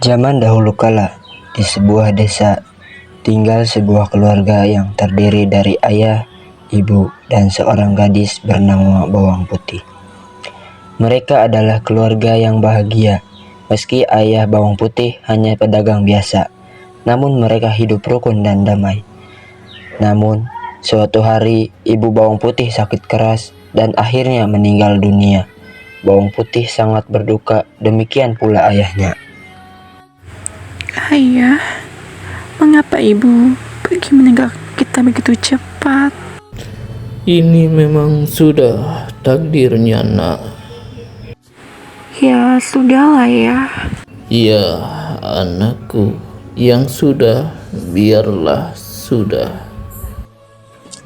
Zaman dahulu kala, di sebuah desa, tinggal sebuah keluarga yang terdiri dari ayah, ibu, dan seorang gadis bernama Bawang Putih. Mereka adalah keluarga yang bahagia, meski ayah Bawang Putih hanya pedagang biasa, namun mereka hidup rukun dan damai. Namun, suatu hari ibu Bawang Putih sakit keras dan akhirnya meninggal dunia. Bawang Putih sangat berduka, demikian pula ayahnya. Ayah, mengapa ibu pergi meninggalkan kita begitu cepat? Ini memang sudah takdirnya, nak. Ya, sudahlah ya. Ya, anakku, yang sudah, biarlah sudah.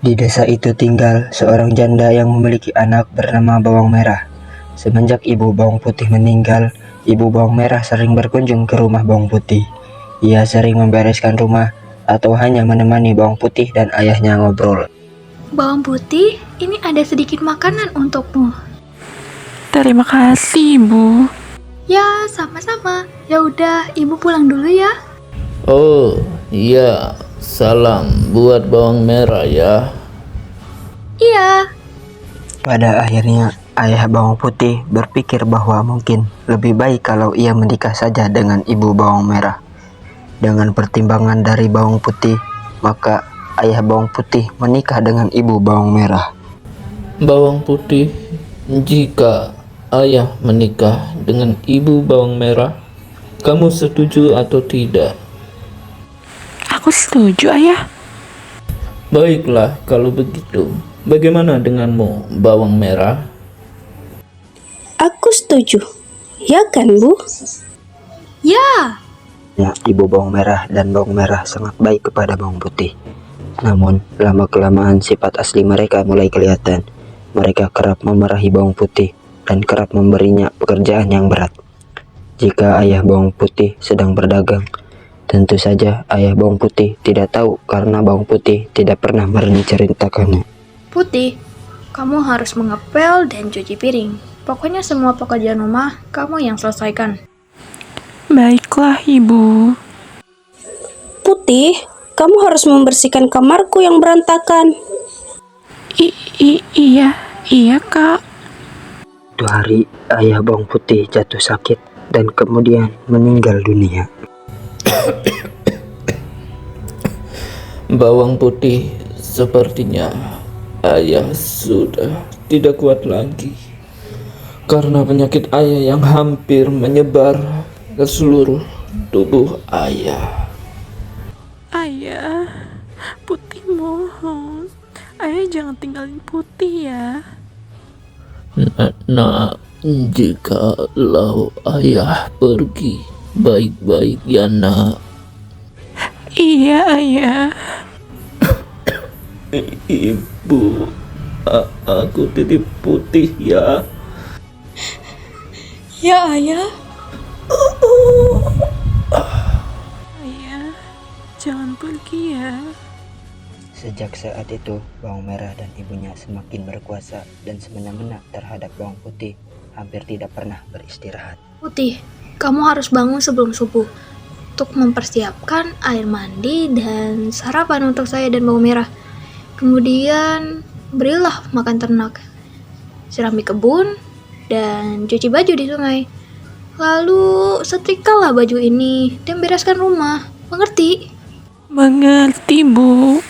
Di desa itu tinggal seorang janda yang memiliki anak bernama Bawang Merah. Semenjak ibu Bawang Putih meninggal, ibu Bawang Merah sering berkunjung ke rumah Bawang Putih. Ia sering membereskan rumah atau hanya menemani Bawang Putih dan ayahnya ngobrol. Bawang Putih, ini ada sedikit makanan untukmu. Terima kasih, Bu. Ya, sama-sama. Ya udah, ibu pulang dulu ya. Oh, iya, salam buat Bawang Merah ya. Iya. Pada akhirnya, ayah Bawang Putih berpikir bahwa mungkin lebih baik kalau ia menikah saja dengan ibu Bawang Merah. Dengan pertimbangan dari Bawang Putih, maka ayah Bawang Putih menikah dengan ibu Bawang Merah. Bawang Putih, jika ayah menikah dengan ibu Bawang Merah, kamu setuju atau tidak? Aku setuju, Ayah. Baiklah, kalau begitu. Bagaimana denganmu, Bawang Merah? Aku setuju. Ya kan, Bu? Ya. Ya, ibu Bawang Merah dan Bawang Merah sangat baik kepada Bawang Putih. Namun, lama-kelamaan sifat asli mereka mulai kelihatan. Mereka kerap memarahi Bawang Putih dan kerap memberinya pekerjaan yang berat. Jika ayah Bawang Putih sedang berdagang, tentu saja ayah Bawang Putih tidak tahu karena Bawang Putih tidak pernah menceritakannya. Putih, kamu harus mengepel dan cuci piring. Pokoknya semua pekerjaan rumah kamu yang selesaikan. Baiklah, Ibu. Putih, kamu harus membersihkan kamarku yang berantakan. Iya, Kak. Suatu hari, ayah Bawang Putih jatuh sakit dan kemudian meninggal dunia. Bawang Putih, sepertinya ayah sudah tidak kuat lagi karena penyakit ayah yang hampir menyebar ke seluruh tubuh ayah. Ayah, Putih mohon. Ayah jangan tinggalin Putih ya. Nak, jikalau ayah pergi, baik-baik ya, nak. Iya, Ayah. Ibu, aku titip Putih ya. Ya, Ayah. Ayah, jangan pergi ya. Sejak saat itu, Bawang Merah dan ibunya semakin berkuasa dan semena-mena terhadap Bawang Putih, hampir tidak pernah beristirahat. Putih, kamu harus bangun sebelum subuh untuk mempersiapkan air mandi dan sarapan untuk saya dan Bawang Merah. Kemudian berilah makan ternak, sirami kebun, dan cuci baju di sungai. Lalu setrikalah baju ini dan bereskan rumah. Mengerti? Mengerti, Bu.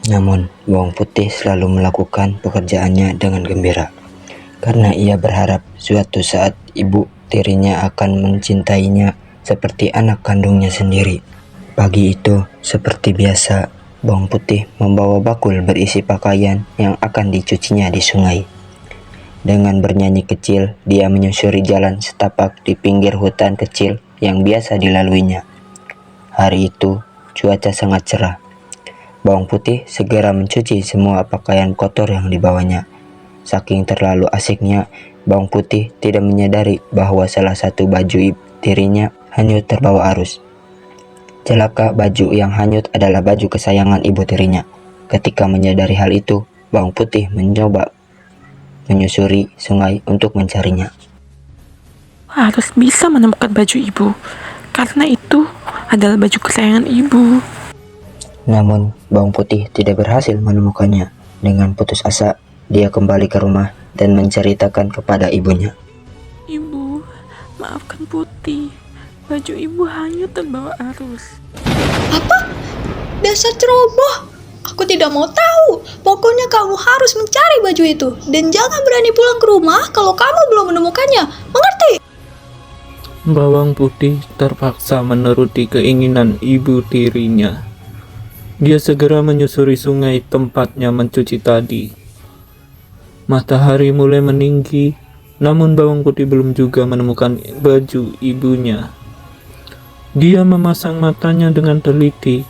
Namun, Bawang Putih selalu melakukan pekerjaannya dengan gembira, karena ia berharap suatu saat ibu tirinya akan mencintainya seperti anak kandungnya sendiri. Pagi itu, seperti biasa, Bawang Putih membawa bakul berisi pakaian yang akan dicucinya di sungai. Dengan bernyanyi kecil, dia menyusuri jalan setapak di pinggir hutan kecil yang biasa dilaluinya. Hari itu, cuaca sangat cerah. Bawang Putih segera mencuci semua pakaian kotor yang dibawanya. Saking terlalu asiknya, Bawang Putih tidak menyadari bahwa salah satu baju dirinya hanyut terbawa arus. Celaka, baju yang hanyut adalah baju kesayangan ibu tirinya. Ketika menyadari hal itu, Bawang Putih mencoba menyusuri sungai untuk mencarinya. harus bisa menemukan baju ibu, karena itu adalah baju kesayangan ibu. Namun, Bawang Putih tidak berhasil menemukannya. Dengan putus asa, dia kembali ke rumah dan menceritakan kepada ibunya. Ibu, maafkan Putih. Baju ibu hanyut dan bawa arus. Dasar ceroboh! Aku tidak mau tahu. Pokoknya kamu harus mencari baju itu. Dan jangan berani pulang ke rumah kalau kamu belum menemukannya. Mengerti? Bawang Putih terpaksa menuruti keinginan ibu tirinya. Dia segera menyusuri sungai tempatnya mencuci tadi. Matahari mulai meninggi, namun Bawang Putih belum juga menemukan baju ibunya. Dia memasang matanya dengan teliti.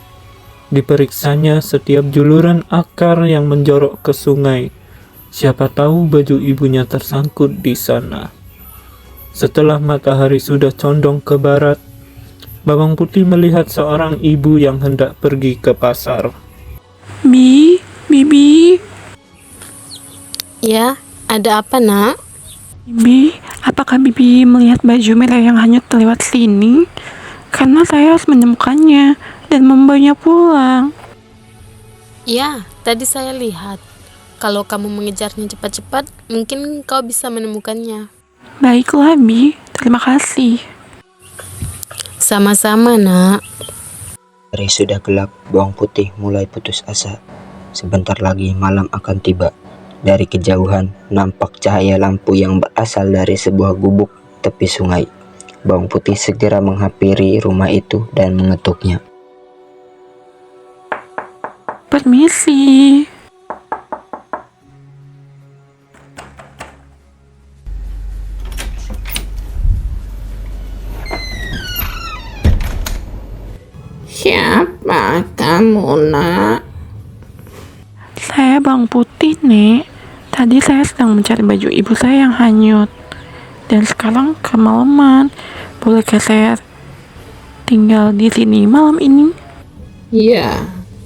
Diperiksanya setiap juluran akar yang menjorok ke sungai. Siapa tahu baju ibunya tersangkut di sana. Setelah matahari sudah condong ke barat, Bawang Putih melihat seorang ibu yang hendak pergi ke pasar. Bibi, Ya, ada apa nak? Bibi, apakah Bibi melihat baju merah yang hanyut lewat sini? Karena saya harus menemukannya dan membawanya pulang. Ya, tadi saya lihat. Kalau kamu mengejarnya cepat-cepat, mungkin kau bisa menemukannya. Baiklah, Bi. Terima kasih. Sama-sama nak. Hari sudah gelap, Bawang Putih mulai putus asa. Sebentar lagi malam akan tiba. Dari kejauhan, nampak cahaya lampu yang berasal dari sebuah gubuk tepi sungai. Bawang Putih segera menghampiri rumah itu dan mengetuknya. Permisi. Siapa kamu, nak? Saya Bawang Putih, Nek. Tadi saya sedang mencari baju ibu saya yang hanyut. Dan sekarang kemalaman. Bolehkah saya tinggal di sini malam ini? Ya,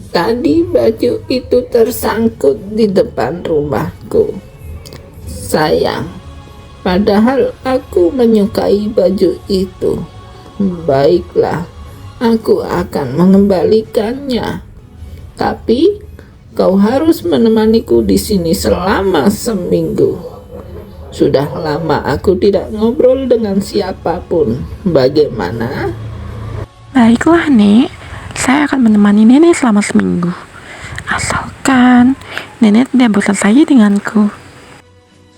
tadi baju itu tersangkut di depan rumahku. Sayang, padahal aku menyukai baju itu. Baiklah, aku akan mengembalikannya. Tapi kau harus menemaniku di sini selama seminggu. Sudah lama aku tidak ngobrol dengan siapapun. Bagaimana? Baiklah, Nek. Saya akan menemani Nenek selama seminggu. Asalkan Nenek tidak bosan saja denganku.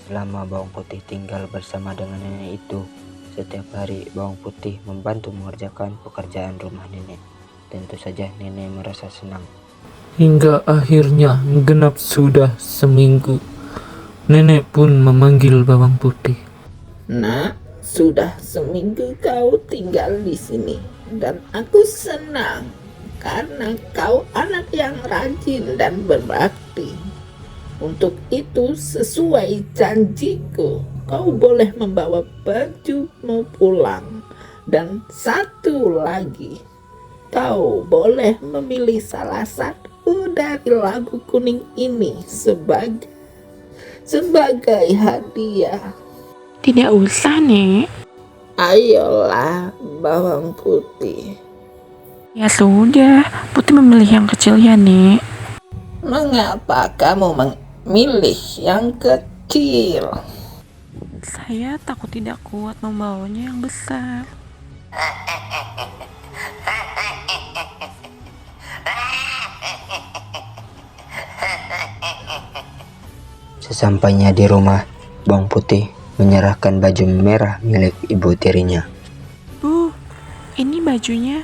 Selama Bawang Putih tinggal bersama dengan nenek itu, setiap hari Bawang Putih membantu mengerjakan pekerjaan rumah nenek. Tentu saja nenek merasa senang. Hingga akhirnya genap sudah seminggu. Nenek pun memanggil Bawang Putih. Nak, sudah seminggu kau tinggal di sini. Dan aku senang karena kau anak yang rajin dan berbakti. Untuk itu sesuai janjiku, kau boleh membawa bajumu pulang. Dan satu lagi, kau boleh memilih salah satu dari labu kuning ini sebagai hadiah. Tidak usah, Nek. Ayolah, Bawang Putih. Ya sudah, Putih memilih yang kecil ya, Nek. Mengapa kamu memilih yang kecil? Saya takut tidak kuat membawanya yang besar. Sesampainya di rumah, Bawang Putih menyerahkan baju merah milik ibu tirinya. Bu, ini bajunya.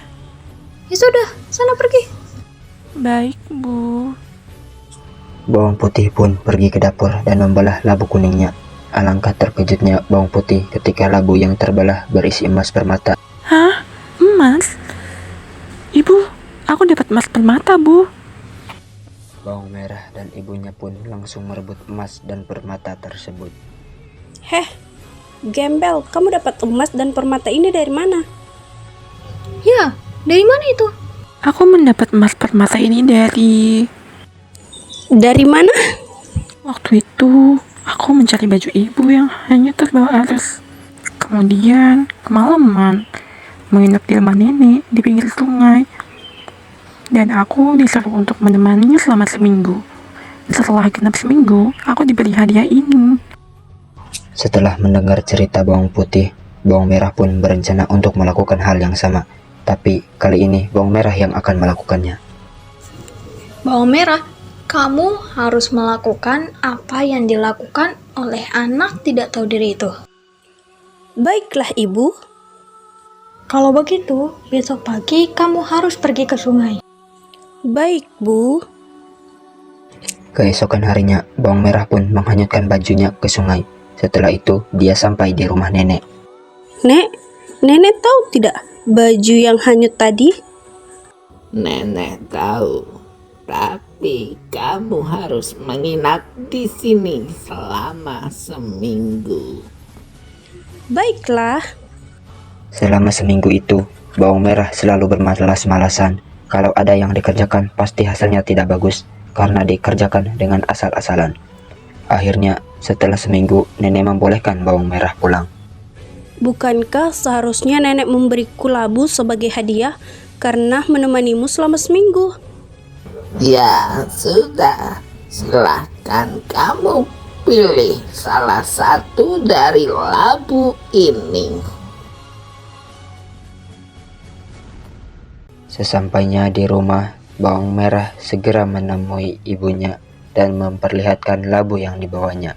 Ya sudah, sana pergi. Baik, Bu. Bawang Putih pun pergi ke dapur dan membelah labu kuningnya. Alangkah terkejutnya Bawang Putih ketika labu yang terbelah berisi emas permata. Hah? Emas? Ibu, aku dapat emas permata, Bu. Bawang merah dan ibunya pun langsung merebut emas dan permata tersebut. Heh, gembel, kamu dapat emas dan permata ini dari mana? Ya, dari mana itu? Aku mendapat emas permata ini dari... Dari mana? Waktu itu, aku mencari baju ibu yang hanya terbawa arus. Kemudian kemalaman menginap di rumah nenek di pinggir sungai. Dan aku disuruh untuk menemaninya selama seminggu. Setelah genap seminggu, aku diberi hadiah ini. Setelah mendengar cerita bawang putih, bawang merah pun berencana untuk melakukan hal yang sama. Tapi kali ini bawang merah yang akan melakukannya. Bawang merah, kamu harus melakukan apa yang dilakukan oleh anak tidak tahu diri itu. Baiklah, Ibu. Kalau begitu, besok pagi kamu harus pergi ke sungai. Baik, Bu. Keesokan harinya, bawang merah pun menghanyutkan bajunya ke sungai. Setelah itu, dia sampai di rumah nenek. Nek, Nenek tahu tidak baju yang hanyut tadi? Nenek tahu, tapi kamu harus menginap di sini selama seminggu. Baiklah. Selama seminggu itu, bawang merah selalu bermalas-malasan. Kalau ada yang dikerjakan, pasti hasilnya tidak bagus karena dikerjakan dengan asal-asalan. Akhirnya, setelah seminggu, nenek membolehkan bawang merah pulang. Bukankah seharusnya Nenek memberiku labu sebagai hadiah karena menemanimu selama seminggu? Ya sudah, silahkan kamu pilih salah satu dari labu ini. Sesampainya di rumah, bawang merah segera menemui ibunya dan memperlihatkan labu yang dibawanya.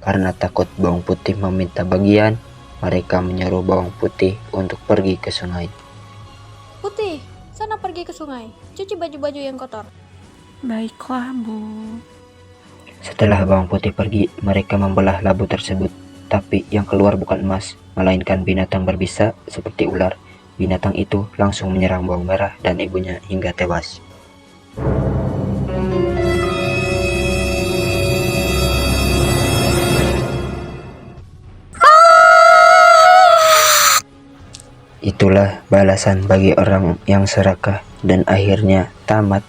Karena takut bawang putih meminta bagian, mereka menyuruh bawang putih untuk pergi ke sungai. Putih, sana pergi ke sungai. Cuci baju-baju yang kotor. Baiklah, Bu. Setelah bawang putih pergi, mereka membelah labu tersebut. Tapi yang keluar bukan emas, melainkan binatang berbisa seperti ular. Binatang itu langsung menyerang bawang merah dan ibunya hingga tewas. Itulah balasan bagi orang yang serakah dan akhirnya tamat